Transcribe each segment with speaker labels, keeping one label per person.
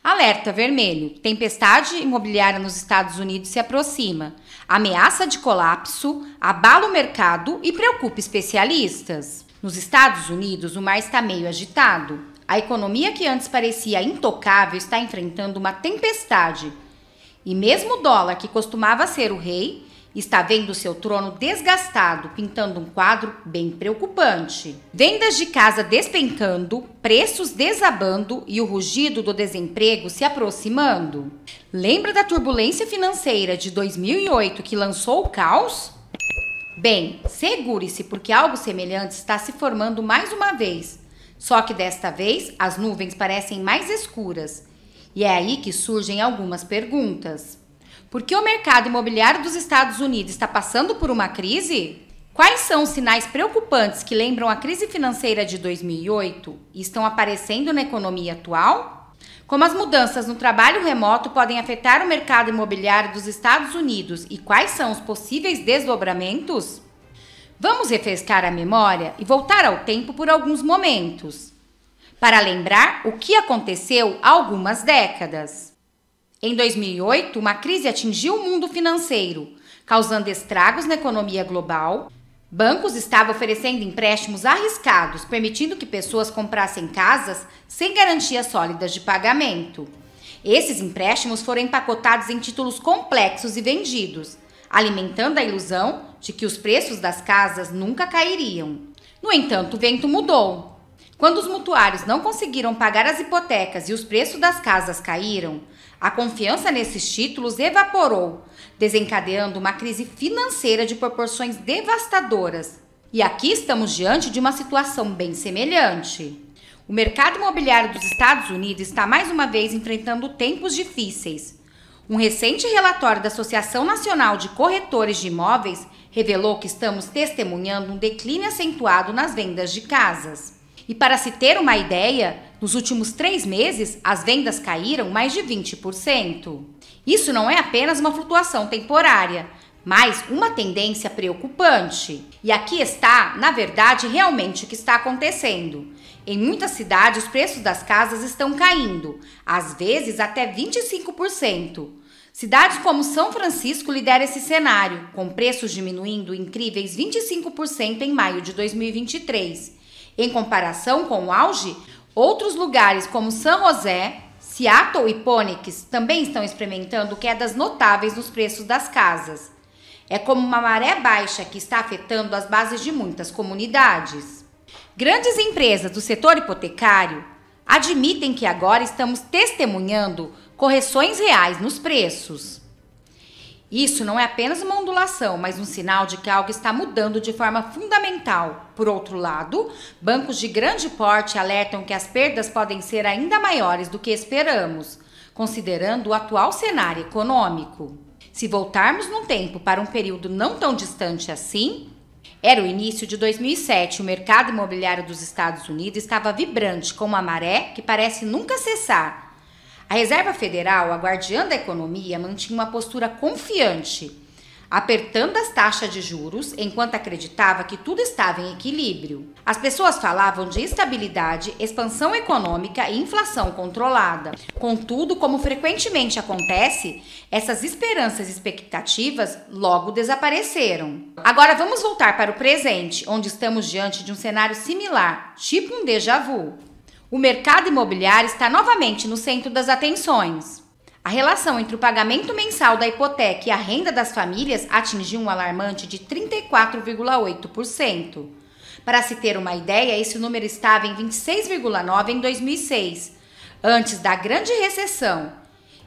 Speaker 1: Alerta vermelho. Tempestade imobiliária nos Estados Unidos se aproxima. Ameaça de colapso, abala o mercado e preocupa especialistas. Nos Estados Unidos, o mar está meio agitado. A economia que antes parecia intocável está enfrentando uma tempestade. E mesmo o dólar, que costumava ser o rei, está vendo seu trono desgastado, pintando um quadro bem preocupante. Vendas de casa despencando, preços desabando e o rugido do desemprego se aproximando. Lembra da turbulência financeira de 2008 que lançou o caos? Bem, segure-se porque algo semelhante está se formando mais uma vez. Só que desta vez as nuvens parecem mais escuras. E é aí que surgem algumas perguntas. Por que o mercado imobiliário dos Estados Unidos está passando por uma crise? Quais são os sinais preocupantes que lembram a crise financeira de 2008 e estão aparecendo na economia atual? Como as mudanças no trabalho remoto podem afetar o mercado imobiliário dos Estados Unidos e quais são os possíveis desdobramentos? Vamos refrescar a memória e voltar ao tempo por alguns momentos, para lembrar o que aconteceu há algumas décadas. Em 2008, uma crise atingiu o mundo financeiro, causando estragos na economia global. Bancos estavam oferecendo empréstimos arriscados, permitindo que pessoas comprassem casas sem garantias sólidas de pagamento. Esses empréstimos foram empacotados em títulos complexos e vendidos, alimentando a ilusão de que os preços das casas nunca cairiam. No entanto, o vento mudou. Quando os mutuários não conseguiram pagar as hipotecas e os preços das casas caíram, a confiança nesses títulos evaporou, desencadeando uma crise financeira de proporções devastadoras. E aqui estamos diante de uma situação bem semelhante. O mercado imobiliário dos Estados Unidos está mais uma vez enfrentando tempos difíceis. Um recente relatório da Associação Nacional de Corretores de Imóveis revelou que estamos testemunhando um declínio acentuado nas vendas de casas. E para se ter uma ideia, nos últimos 3 meses, as vendas caíram mais de 20%. Isso não é apenas uma flutuação temporária, mas uma tendência preocupante. E aqui está, na verdade, realmente o que está acontecendo. Em muitas cidades, os preços das casas estão caindo, às vezes até 25%. Cidades como São Francisco lideram esse cenário, com preços diminuindo incríveis 25% em maio de 2023. Em comparação com o auge, outros lugares como São José, Seattle e Phoenix também estão experimentando quedas notáveis nos preços das casas. É como uma maré baixa que está afetando as bases de muitas comunidades. Grandes empresas do setor hipotecário admitem que agora estamos testemunhando correções reais nos preços. Isso não é apenas uma ondulação, mas um sinal de que algo está mudando de forma fundamental. Por outro lado, bancos de grande porte alertam que as perdas podem ser ainda maiores do que esperamos, considerando o atual cenário econômico. Se voltarmos no tempo para um período não tão distante assim, era o início de 2007, o mercado imobiliário dos Estados Unidos estava vibrante, com uma maré que parece nunca cessar. A Reserva Federal, a guardiã da economia, mantinha uma postura confiante, apertando as taxas de juros enquanto acreditava que tudo estava em equilíbrio. As pessoas falavam de estabilidade, expansão econômica e inflação controlada. Contudo, como frequentemente acontece, essas esperanças e expectativas logo desapareceram. Agora vamos voltar para o presente, onde estamos diante de um cenário similar, tipo um déjà vu. O mercado imobiliário está novamente no centro das atenções. A relação entre o pagamento mensal da hipoteca e a renda das famílias atingiu um alarmante de 34,8%. Para se ter uma ideia, esse número estava em 26,9% em 2006, antes da grande recessão.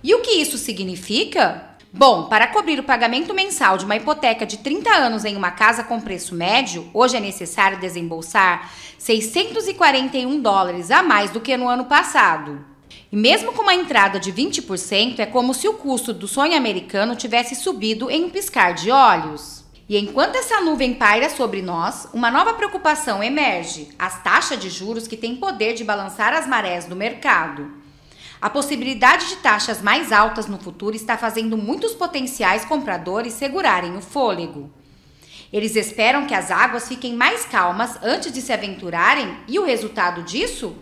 Speaker 1: E o que isso significa? Bom, para cobrir o pagamento mensal de uma hipoteca de 30 anos em uma casa com preço médio, hoje é necessário desembolsar $641 a mais do que no ano passado. E mesmo com uma entrada de 20%, é como se o custo do sonho americano tivesse subido em um piscar de olhos. E enquanto essa nuvem paira sobre nós, uma nova preocupação emerge: as taxas de juros que têm poder de balançar as marés do mercado. A possibilidade de taxas mais altas no futuro está fazendo muitos potenciais compradores segurarem o fôlego. Eles esperam que as águas fiquem mais calmas antes de se aventurarem e o resultado disso?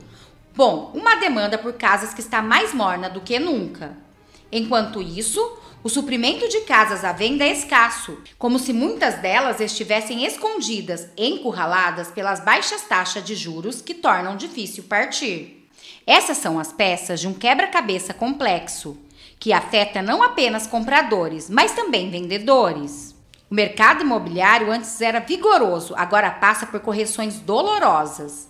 Speaker 1: Bom, uma demanda por casas que está mais morna do que nunca. Enquanto isso, o suprimento de casas à venda é escasso, como se muitas delas estivessem escondidas, encurraladas pelas baixas taxas de juros que tornam difícil partir. Essas são as peças de um quebra-cabeça complexo, que afeta não apenas compradores, mas também vendedores. O mercado imobiliário antes era vigoroso, agora passa por correções dolorosas.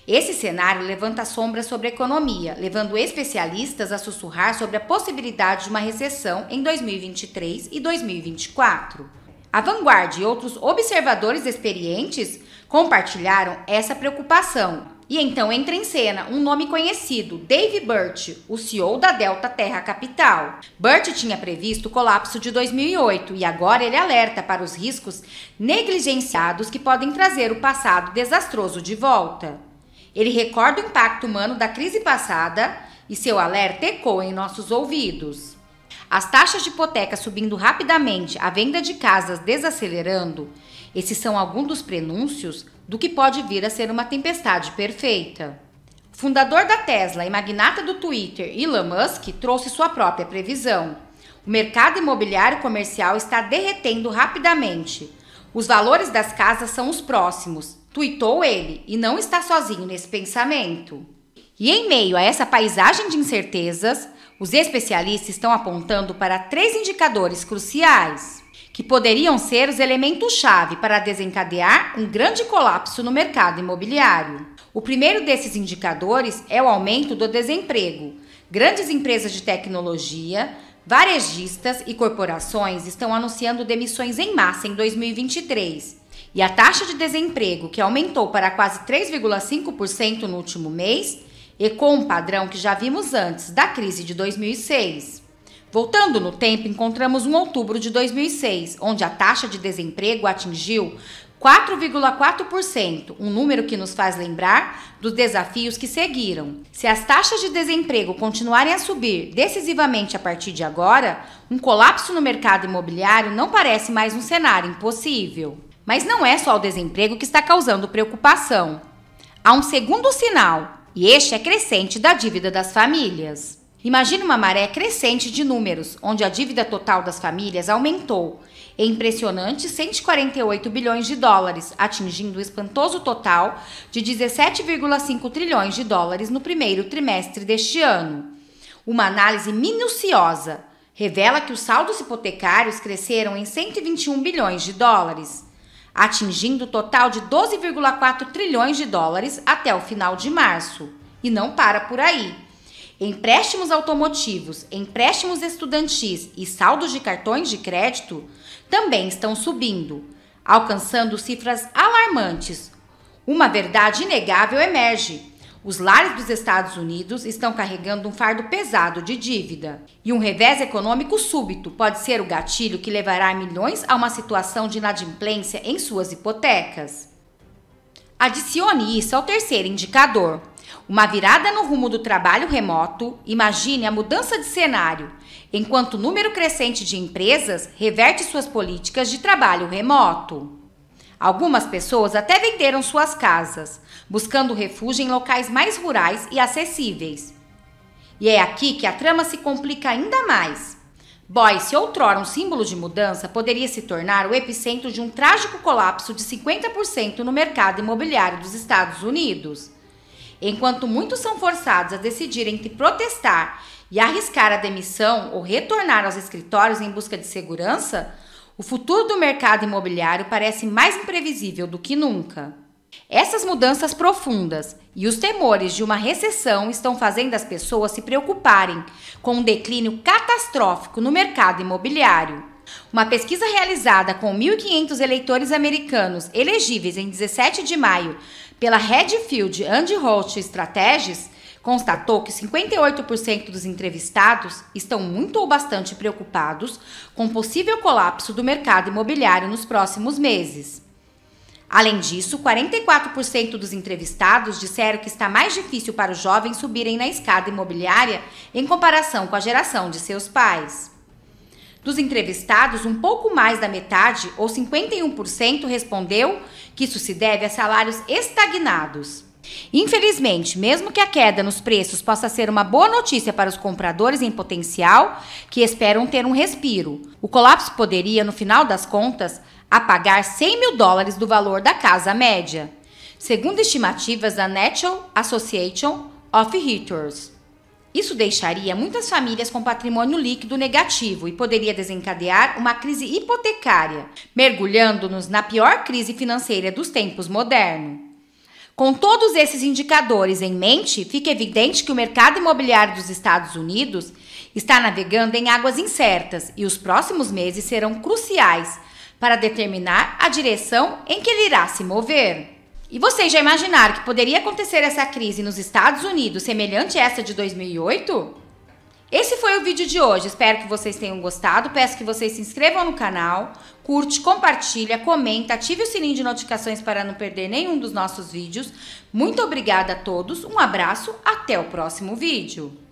Speaker 1: Esse cenário levanta sombras sobre a economia, levando especialistas a sussurrar sobre a possibilidade de uma recessão em 2023 e 2024. A Vanguard e outros observadores experientes compartilharam essa preocupação. E então entra em cena um nome conhecido, Dave Burt, o CEO da Delta Terra Capital. Burt tinha previsto o colapso de 2008 e agora ele alerta para os riscos negligenciados que podem trazer o passado desastroso de volta. Ele recorda o impacto humano da crise passada e seu alerta ecoa em nossos ouvidos. As taxas de hipoteca subindo rapidamente, a venda de casas desacelerando, esses são alguns dos prenúncios do que pode vir a ser uma tempestade perfeita. O fundador da Tesla e magnata do Twitter, Elon Musk, trouxe sua própria previsão. O mercado imobiliário comercial está derretendo rapidamente. Os valores das casas são os próximos, tuitou ele, e não está sozinho nesse pensamento. E em meio a essa paisagem de incertezas, os especialistas estão apontando para 3 indicadores cruciais, que poderiam ser os elementos-chave para desencadear um grande colapso no mercado imobiliário. O primeiro desses indicadores é o aumento do desemprego. Grandes empresas de tecnologia, varejistas e corporações estão anunciando demissões em massa em 2023. E a taxa de desemprego, que aumentou para quase 3,5% no último mês, ecoa um padrão que já vimos antes da crise de 2006. Voltando no tempo, encontramos um outubro de 2006, onde a taxa de desemprego atingiu 4,4%, um número que nos faz lembrar dos desafios que seguiram. Se as taxas de desemprego continuarem a subir decisivamente a partir de agora, um colapso no mercado imobiliário não parece mais um cenário impossível. Mas não é só o desemprego que está causando preocupação. Há um segundo sinal, e este é crescente da dívida das famílias. Imagine uma maré crescente de números, onde a dívida total das famílias aumentou em impressionantes 148 bilhões de dólares, atingindo o espantoso total de 17,5 trilhões de dólares no primeiro trimestre deste ano. Uma análise minuciosa revela que os saldos hipotecários cresceram em 121 bilhões de dólares, atingindo o total de 12,4 trilhões de dólares até o final de março. E não para por aí. Empréstimos automotivos, empréstimos estudantis e saldos de cartões de crédito também estão subindo, alcançando cifras alarmantes. Uma verdade inegável emerge. Os lares dos Estados Unidos estão carregando um fardo pesado de dívida. E um revés econômico súbito pode ser o gatilho que levará milhões a uma situação de inadimplência em suas hipotecas. Adicione isso ao terceiro indicador. Uma virada no rumo do trabalho remoto. Imagine a mudança de cenário, enquanto o número crescente de empresas reverte suas políticas de trabalho remoto. Algumas pessoas até venderam suas casas, buscando refúgio em locais mais rurais e acessíveis. E é aqui que a trama se complica ainda mais. Boise, outrora um símbolo de mudança, poderia se tornar o epicentro de um trágico colapso de 50% no mercado imobiliário dos Estados Unidos. Enquanto muitos são forçados a decidir entre protestar e arriscar a demissão ou retornar aos escritórios em busca de segurança, o futuro do mercado imobiliário parece mais imprevisível do que nunca. Essas mudanças profundas e os temores de uma recessão estão fazendo as pessoas se preocuparem com um declínio catastrófico no mercado imobiliário. Uma pesquisa realizada com 1.500 eleitores americanos elegíveis em 17 de maio pela Redfield & Holt Strategies constatou que 58% dos entrevistados estão muito ou bastante preocupados com o possível colapso do mercado imobiliário nos próximos meses. Além disso, 44% dos entrevistados disseram que está mais difícil para os jovens subirem na escada imobiliária em comparação com a geração de seus pais. Dos entrevistados, um pouco mais da metade, ou 51%, respondeu que isso se deve a salários estagnados. Infelizmente, mesmo que a queda nos preços possa ser uma boa notícia para os compradores em potencial que esperam ter um respiro, o colapso poderia, no final das contas, apagar $100 mil do valor da casa média, segundo estimativas da National Association of Realtors. Isso deixaria muitas famílias com patrimônio líquido negativo e poderia desencadear uma crise hipotecária, mergulhando-nos na pior crise financeira dos tempos modernos. Com todos esses indicadores em mente, fica evidente que o mercado imobiliário dos Estados Unidos está navegando em águas incertas e os próximos meses serão cruciais para determinar a direção em que ele irá se mover. E vocês já imaginaram que poderia acontecer essa crise nos Estados Unidos semelhante a essa de 2008? Esse foi o vídeo de hoje, espero que vocês tenham gostado, peço que vocês se inscrevam no canal, curte, compartilha, comenta, ative o sininho de notificações para não perder nenhum dos nossos vídeos. Muito obrigada a todos, um abraço, até o próximo vídeo!